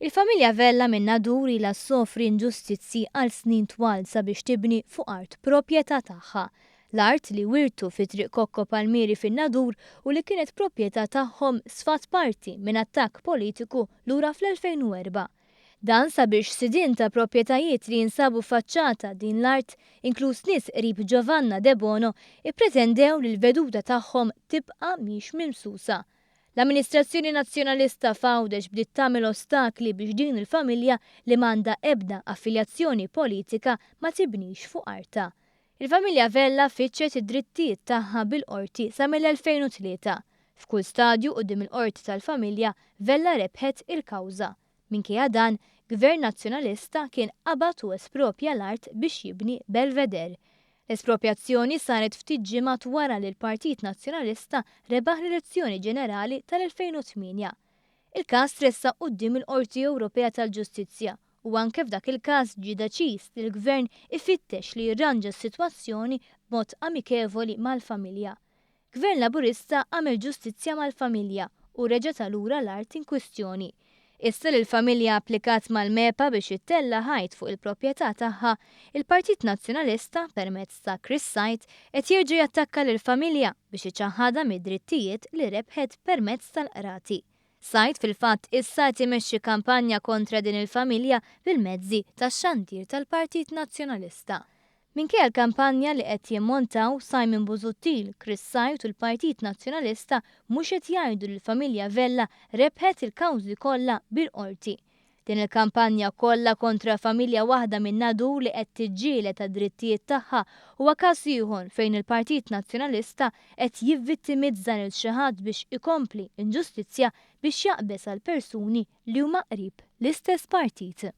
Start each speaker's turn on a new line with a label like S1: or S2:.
S1: Il-familja Vella minn Nadur ilha ssofri inġustizzi għal snin twal sabiex tibni fuq art proprjetà tagħha. L-art li wirtu fi triq Kokko Palmieri fin-Nadur u li kienet proprjetà tagħhom sfat parti minn attakk politiku lura fl-2004. Dan sabiex sidien ta' proprjetajiet li jinsabu faċċata din l-art, inkluż nies qrib Giovanna De Bono, ippretendew li l-veduta tagħhom tibqa' mhix mimsusa. L-Amministrazzjoni Nazzjonalista fawdex bdiet tagħmel ostakli biex din il-familja li m'għandha ebda affiljazzjoni politika ma tibnix fuq arta. Il-familja Vella fittxet id-drittijiet tagħha bil-qorti sa mill-2003. F'kull stadju quddiem il-qorti tal-familja Vella rebħet il-kawża. Minkejja dan, Gvern Nazzjonalista kien qabad u espropja l-art biex jibni Belvedere. L-espropjazzjoni saret ftit ġimgħat wara li l-Partit Nazzjonalista rebaħ l-elezzjoni ġenerali tal-2008. Il-każ tressaq quddiem il-Qorti Ewropea tal-Ġustizzja u anke f'dak il-każ ġie deċiż li l-Gvern ifittex li jirranġa s-sitwazzjoni b'mod amikevoli mal-familja. Gvern Laburista għamel ġustizzja mal-familja u reġa' lura l-art in kwistjoni. Issa li l-familja applikat mal-MEPA biex jittella ħajt fuq il-proprjetà tagħha, il-Partit Nazzjonalista permezz ta' Chris Sajt qed jerġa' jattakka lill-familja biex iċaħħadha mid-drittijiet li rebħet permezz tal-qrati. Sajt fil-fatt issa qed imexxi kampanja kontra din il-familja bil-mezzi tax-xandir tal-Partit Nazzjonalista. Minkejja l-kampanja li qed jimmontaw Simon Busuttil, Chris Sajt u l-Partit Nazzjonalista mhux qed jgħidu li l-familja Vella rebħet il-kawżi kollha bil-qorti. Din il-kampanja kollha kontra familja waħda minn Nadur li qed tiġġieled tad-drittijiet tagħha huwa każ ieħor fejn il-Partit Nazzjonalista qed jivvittimizza lil xi ħadd biex ikompli inġustizzja biex jaqbes għal persuni li huma qrib l-istess partit.